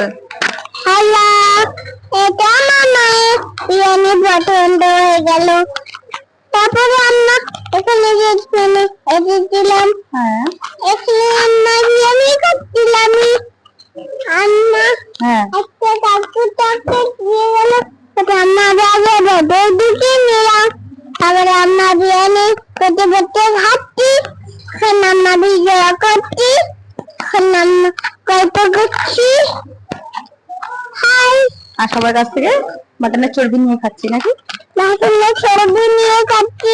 বল। Hello, এটা আমার মায়ের বিরিয়ানি পছন্দ হয়ে গেল। তারপরে আমরা এখানে গেছিলাম, এসেছিলাম। হ্যাঁ এখানে আমরা বিরিয়ানি খাচ্ছিলাম। আম্মা একটা ডাক্তার দিয়ে গেল। আমরা আগে ঢুকে নিলাম। তারপরে আমরা বিরিয়ানি করতে করতে খাচ্ছি। এখন আমরা ভিডিও করছি। এখন আমরা গল্প করছি। হাই। আর সবার কাছ থেকে মাটনের চর্বি নিয়ে খাচ্ছি নাকি? মাটনের চর্বি নিয়ে খাচ্ছি।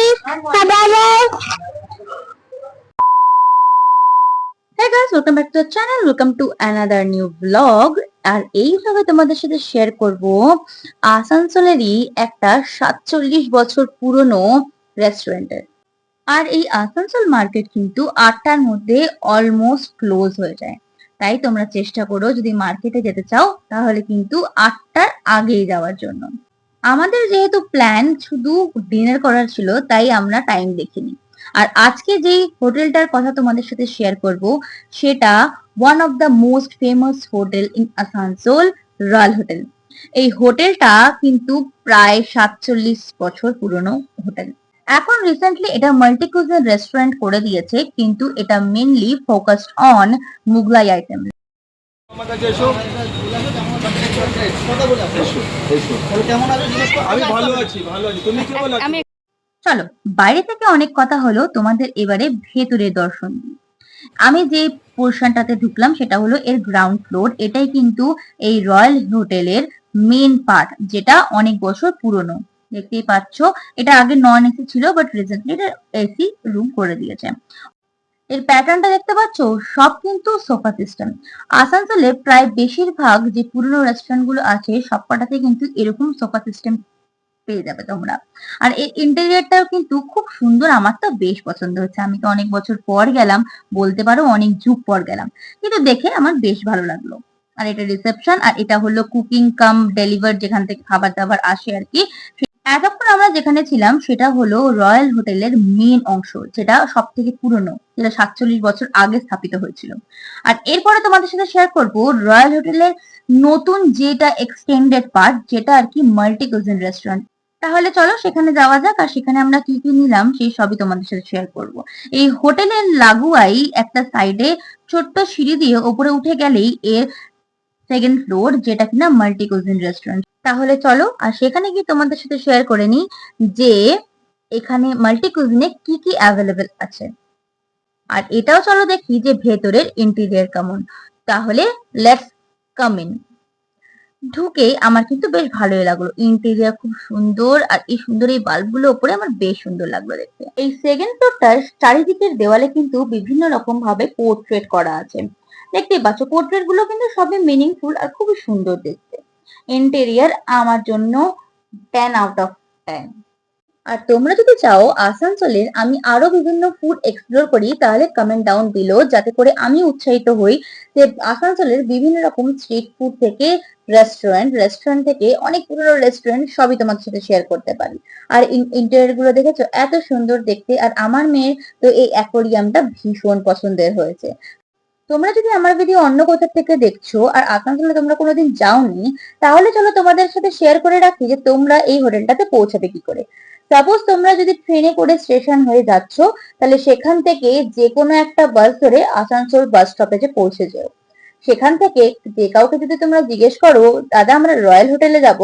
Hey guys, welcome back to the channel. Welcome to another new vlog. আর এই vlog-এ তোমাদের সাথে শেয়ার করব আসানসোলেরই একটা 47 বছর পুরনো রেস্টুরেন্টের। আর এই আসানসোল মার্কেট কিন্তু 8টার মধ্যে অলমোস্ট ক্লোজ হয়ে যায়। তাই তোমরা চেষ্টা করো যদি মার্কেটে যেতে চাও তাহলে কিন্তু 8টার আগেই যাওয়ার জন্য। আমাদের যেহেতু প্ল্যান শুধু ডিনার করার ছিল তাই আমরা টাইম দেখিনি। আর আজকে যেই হোটেলটার কথা তোমাদের সাথে শেয়ার করব সেটা one of the most famous hotel in Asansol, royal hotel. এই হোটেলটা কিন্তু প্রায় 47 বছর পুরনো হোটেল। এখন রিসেন্টলি এটা মাল্টি কুজিন রেস্টুরেন্ট করে দিয়েছে, কিন্তু এটা mainly focused on Mughlai item. চলো বাইরে থেকে অনেক কথা হলো, তোমাদের এবারে ভেতরে দর্শন দিই। আমি যে পোর্শনটাতে ঢুকলাম সেটা হলো এর গ্রাউন্ড ফ্লোর। এটাই কিন্তু এই রয়্যাল হোটেলের মেন পার্ট, যেটা অনেক বছর পুরনো। দেখতেই পাচ্ছ এটা আগে নন এসি ছিল, বাট রিসেন্টলি এটা এসি রুম করে দিয়েছে। এর প্যাটার্নটা দেখতে পাচ্ছ, সব কিন্তু সোফা সিস্টেম। আসানসোলে প্রায় বেশিরভাগ যে পুরনো রেস্টুরেন্ট গুলো আছে সবকটাতে কিন্তু এরকম সোফা সিস্টেম পেয়ে যাবে তোমরা। আর এর ইন্টেরিয়রটাও কিন্তু খুব সুন্দর, আমার তো বেশ পছন্দ হচ্ছে। আমি তো অনেক বছর পর গেলাম, বলতে পারো অনেক যুগ পর গেলাম, কিন্তু দেখে আমার বেশ ভালো লাগলো। আর এটা রিসেপশন, আর এটা হলো কুকিং কাম ডেলিভার, যেখান থেকে খাবার দাবার আসে আর কি। এতক্ষণ আমরা যেখানে ছিলাম সেটা হলো রয়্যাল হোটেলের মেন অংশ, যেটা সব থেকে পুরনো, যেটা 47 বছর আগে স্থাপিত হয়েছিল। আর এরপরে তোমাদের সাথে শেয়ার করবো রয়্যাল হোটেলের নতুন যেটা এক্সটেন্ডেড পার্ট, যেটা আর কি মাল্টি কুজিন রেস্টুরেন্ট। তাহলে চলো সেখানে যাওয়া যাক, আর সেখানে আমরা কি কি নিলাম সেই সবই তোমাদের সাথে শেয়ার করব। এই হোটেলের লাগুয়াই একটা সাইডে ছোট্ট সিঁড়ি দিয়ে উপরে উঠে গেলেই এর সেকেন্ড ফ্লোর, যেটা কিনা মাল্টি কুজিন রেস্টুরেন্ট। তাহলে চলো আর সেখানে গিয়ে তোমাদের সাথে শেয়ার করে নিই যে এখানে মাল্টি কুজিনে কি কি অ্যাভেলেবেল আছে। আর এটাও চলো দেখি যে ভেতরের ইন্টেরিয়র কেমন। তাহলে লেটস কাম ইন। ঢুকে আমার কিন্তু বেশ ভালোই লাগলো, ইন্টেরিয়র খুব সুন্দর, আর এই সুন্দর এই বাল্বগুলো উপরে আমার বেশ সুন্দর লাগলো দেখতে। এই সেকেন্ড ফ্লোরটার চারিদিকের দেওয়ালে কিন্তু বিভিন্ন রকম ভাবে পোর্ট্রেট করা আছে। দেখতেই পাচ্ছ পোর্ট্রেট গুলো কিন্তু সবই মিনিংফুল আর খুবই সুন্দর দেখতে। ইন্টেরিয়র আমার জন্য 10 আউট অফ 10। আর তোমরা যদি চাও আসানসোলের আমি আরো বিভিন্ন ফুড এক্সপ্লোর করি, তাহলে কমেন্ট ডাউন বিলো, যাতে করে আমি উৎসাহিত হই যে আসানসোলের বিভিন্ন রকম স্ট্রিট ফুড থেকে রেস্টুরেন্ট থেকে অনেক পুরনো রেস্টুরেন্ট সবই তোমার সাথে শেয়ার করতে পারি। আর ইন্টেরিয়র গুলো দেখেছো এত সুন্দর দেখতে, আর আমার মেয়ের তো এই অ্যাকোরিয়ামটা ভীষণ পছন্দের হয়েছে। তোমরা যদি আমার ভিডিও অন্য কোথা থেকে দেখছো আর আসানসোলে তোমরা কোনোদিন যাওনি, তাহলে চলো তোমাদের সাথে শেয়ার করে রাখি যে তোমরা এই হোটেলটাতে পৌঁছাবে কি করে। সাপোজ তোমরা যদি ট্রেনে করে স্টেশন হয়ে যাচ্ছ, তাহলে সেখান থেকে যে কোনো একটা বাস ধরে আসানসোল বাস স্টপেজে পৌঁছে যাও। সেখান থেকে যে কাউকে যদি তোমরা জিজ্ঞেস করো দাদা আমরা রয়্যাল হোটেলে যাব,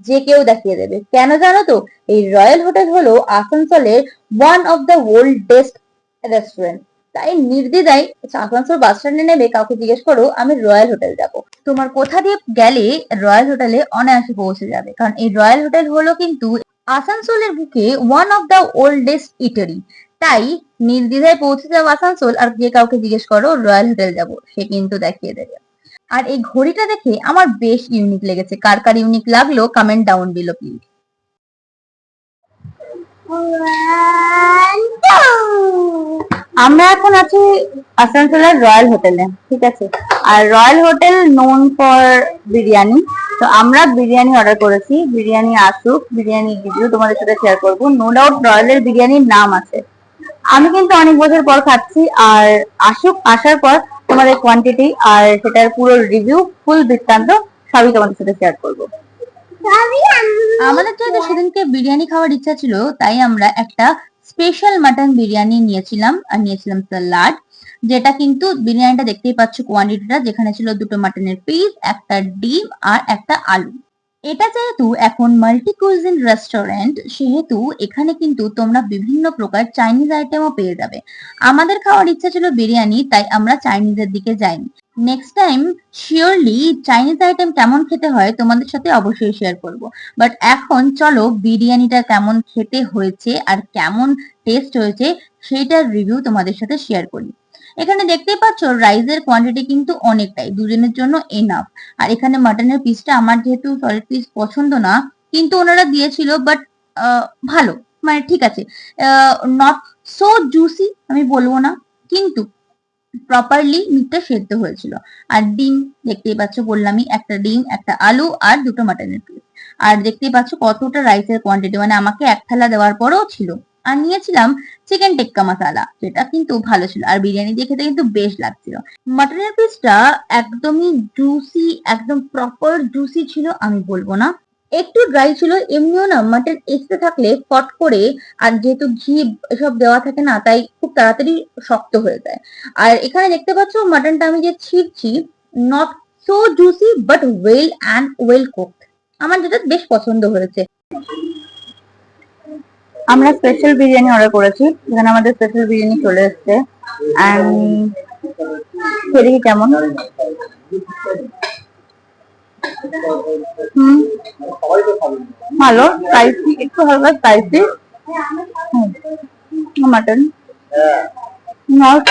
যে কেউ দেখিয়ে দেবে। কেন জানো তো? এই রয়্যাল হোটেল হলো আসানসোলের one of the oldest restaurant. তাই নির্দ্বিধায় আসানসোল বাস স্ট্যান্ডে নেমে কাউকে জিজ্ঞেস করো আমি রয়্যাল হোটেল যাব, তোমার কোথা দিয়ে গেলে রয়্যাল হোটেলে অনায়াসে পৌঁছে যাবে। কারণ এই রয়্যাল হোটেল হলো কিন্তু আসানসোলের বুকে ওয়ান অফ দ্য ওল্ডেস্ট ইটারি। তাই নির্দ্বিধায় পৌঁছে যাও আসানসোল, আর যে কাউকে জিজ্ঞেস করো রয়্যাল হোটেল যাব, সে কিন্তু দেখিয়ে দেবে। আর এই ঘড়িটা দেখে আমার বেশ ইউনিক লেগেছে, কার কার ইউনিক লাগলো কমেন্ট ডাউন বিলো প্লিজ। আমরা এখন আছি আসানসোলের রয়্যাল হোটেলে, ঠিক আছে। আর royal hotel known for biryani, তো আমরা বিরিয়ানি অর্ডার করেছি। বিরিয়ানি আসুক, বিরিয়ানি রিভিউ তোমাদের সাথে শেয়ার করবো। নো ডাউট রয়্যালের বিরিয়ানির নাম আছে, আমি কিন্তু অনেক বছর পর খাচ্ছি। আর আসুক, আসার পর তোমাদের কোয়ান্টিটি আর সেটার পুরো রিভিউ ফুল বৃত্তান্ত সবই তোমাদের সাথে শেয়ার করবো। আমাদের যেহেতু সেদিনকে বিরিয়ানি খাওয়ার ইচ্ছা ছিল, তাই আমরা একটা স্পেশাল মাটন বিরিয়ানি নিয়েছিলাম আর নিয়েছিলাম স্যালাড, যেটা কিন্তু বিরিয়ানিটা দেখতেই পাচ্ছ কোয়ান্টিটিটা, যেখানে ছিল 2টো মাটনের পিস, একটা ডিম আর একটা আলু। এটা যেহেতু এখন মাল্টি কুইজিন রেস্টুরেন্ট, সেহেতু এখানে কিন্তু তোমরা বিভিন্ন প্রকার চাইনিজ আইটেমও পেয়ে যাবে। আমাদের খাওয়ার ইচ্ছা ছিল বিরিয়ানি, তাই আমরা চাইনিজের দিকে যাইনি। Next time surely Chinese item কেমন খেতে হয় তোমাদের সাথে অবশ্যই শেয়ার করব। বাট এখন চলো বিরিয়ানিটা কেমন খেতে হয়েছে আর কেমন টেস্ট হয়েছে সেইটার রিভিউ তোমাদের সাথে শেয়ার করি। এখানে দেখতেই পাচ্ছ রাইসের কোয়ান্টিটি কিন্তু অনেকটাই, দুজনের জন্য এনাফ। আর এখানে মাটনের পিসটা আমার যেহেতু সলিড পিস পছন্দ না, কিন্তু ওনারা দিয়েছিল, বাট ভালো, মানে ঠিক আছে, নট সো জুসি আমি বলবো না, কিন্তু প্রপারলি মিটটা সেদ্ধ হয়েছিল। আর ডিম দেখতেই পাচ্ছ, বললামই, একটা ডিম, একটা আলু আর 2টো মাটনের পিস। আর দেখতেই পাচ্ছ কতটা রাইসের কোয়ান্টিটি, মানে আমাকে এক থালা দেওয়ার পরেও ছিল। আর নিয়েছিলাম চিকেন টিক্কা মশালা, যেটা কিন্তু ভালো ছিল, আর বিরিয়ানি দিয়ে খেতে কিন্তু বেশ লাগছিল। মাটনের পিসটা একদমই জুসি, একদম প্রপার জুসি ছিল আমি বলবো না, একটু ড্রাই ছিল। এমনিও না মাটন এক্সট্রা থাকলে ফট করে, আর যেহেতু ঘি এসব দেওয়া থাকে না, তাই খুব তাড়াতাড়ি শক্ত হয়ে যায়। আর এখানে দেখতে পাচ্ছ মাটনটা আমি যে ছিঁড়ছি, not so juicy but well and well cooked, আমার যেটা বেশ পছন্দ হয়েছে। আমরা স্পেশাল বিরিয়ানি অর্ডার করেছি, এখানে আমাদের স্পেশাল বিরিয়ানি চলে এসেছে। সেদিকে কেমন, ভালো স্পাইসি, একটু হালকা spicy mutton, not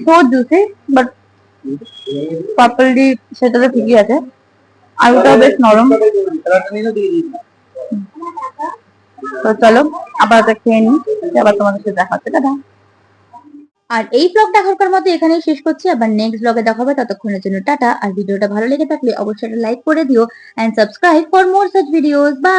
so juicy but properly সেটাতে ঠিকই আছে। আলুটাও বেশ নরম। তো চলো আবার খেয়ে নিই, আবার তোমাদের সাথে দেখা হচ্ছে, দাদা। আর এই ব্লগটা এখনকার মতো এখানেই শেষ করছি, আবার নেক্সট ব্লগে দেখা হবে, ততক্ষণের জন্য টাটা। আর ভিডিওটা ভালো লেগে থাকলে অবশ্যই লাইক করে দিও and subscribe for more such videos. By.